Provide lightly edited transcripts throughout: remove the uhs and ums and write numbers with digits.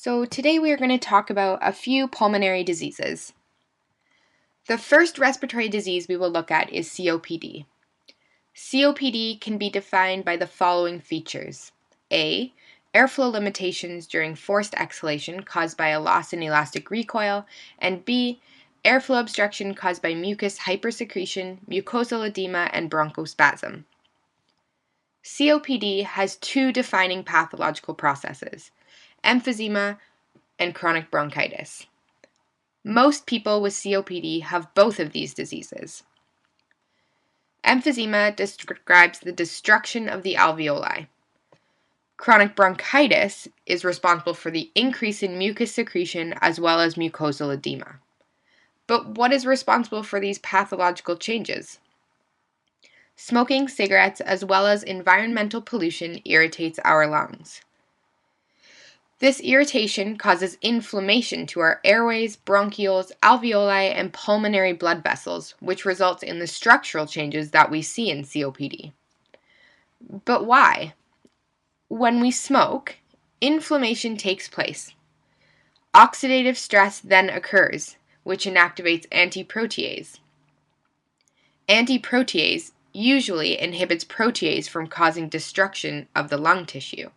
So today we are going to talk about a few pulmonary diseases. The first respiratory disease we will look at is COPD. COPD can be defined by the following features. A. Airflow limitations during forced exhalation caused by a loss in elastic recoil, and B. Airflow obstruction caused by mucus hypersecretion, mucosal edema, and bronchospasm. COPD has two defining pathological processes: emphysema and chronic bronchitis. Most people with COPD have both of these diseases. Emphysema describes the destruction of the alveoli. Chronic bronchitis is responsible for the increase in mucus secretion as well as mucosal edema. But what is responsible for these pathological changes? Smoking cigarettes as well as environmental pollution irritates our lungs. This irritation causes inflammation to our airways, bronchioles, alveoli, and pulmonary blood vessels, which results in the structural changes that we see in COPD. But why? When we smoke, inflammation takes place. Oxidative stress then occurs, which inactivates antiprotease. Antiprotease usually inhibits protease from causing destruction of the lung tissue.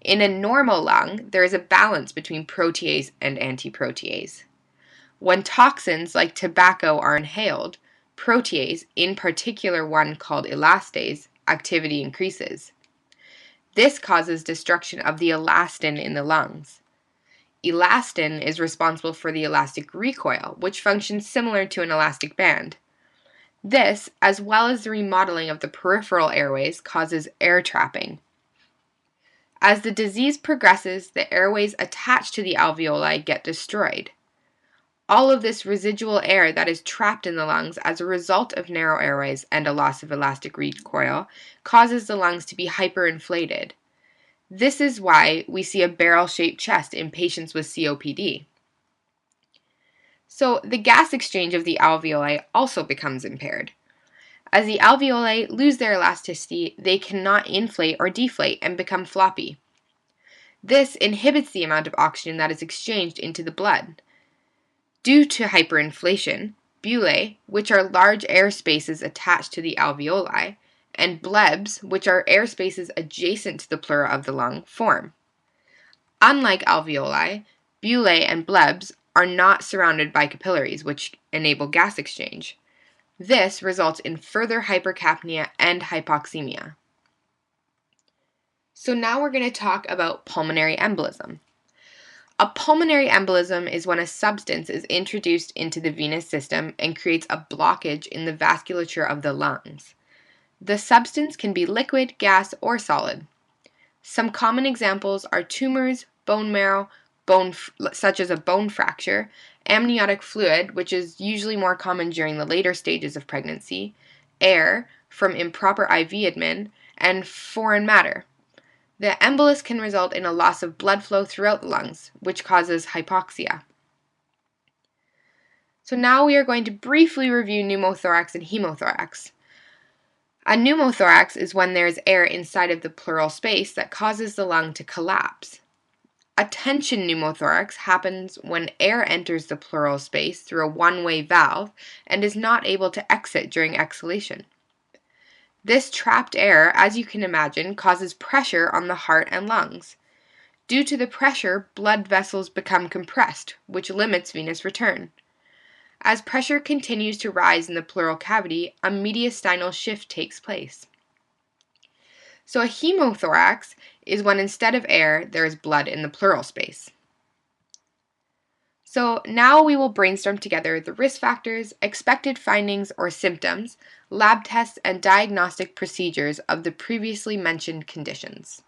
In a normal lung, there is a balance between protease and antiprotease. When toxins like tobacco are inhaled, protease, in particular one called elastase, activity increases. This causes destruction of the elastin in the lungs. Elastin is responsible for the elastic recoil, which functions similar to an elastic band. This, as well as the remodeling of the peripheral airways, causes air trapping. As the disease progresses, the airways attached to the alveoli get destroyed. All of this residual air that is trapped in the lungs as a result of narrow airways and a loss of elastic recoil causes the lungs to be hyperinflated. This is why we see a barrel-shaped chest in patients with COPD. So the gas exchange of the alveoli also becomes impaired. As the alveoli lose their elasticity, they cannot inflate or deflate and become floppy. This inhibits the amount of oxygen that is exchanged into the blood. Due to hyperinflation, bullae, which are large air spaces attached to the alveoli, and blebs, which are air spaces adjacent to the pleura of the lung, form. Unlike alveoli, bullae and blebs are not surrounded by capillaries, which enable gas exchange. This results in further hypercapnia and hypoxemia. So now we're going to talk about pulmonary embolism. A pulmonary embolism is when a substance is introduced into the venous system and creates a blockage in the vasculature of the lungs. The substance can be liquid, gas, or solid. Some common examples are tumors, bone marrow, such as a bone fracture, amniotic fluid, which is usually more common during the later stages of pregnancy, air from improper IV admin, and foreign matter. The embolus can result in a loss of blood flow throughout the lungs, which causes hypoxia. So now we are going to briefly review pneumothorax and hemothorax. A pneumothorax is when there is air inside of the pleural space that causes the lung to collapse. A tension pneumothorax happens when air enters the pleural space through a one-way valve and is not able to exit during exhalation. This trapped air, as you can imagine, causes pressure on the heart and lungs. Due to the pressure, blood vessels become compressed, which limits venous return. As pressure continues to rise in the pleural cavity, a mediastinal shift takes place. So a hemothorax is when instead of air, there is blood in the pleural space. So now we will brainstorm together the risk factors, expected findings or symptoms, lab tests, and diagnostic procedures of the previously mentioned conditions.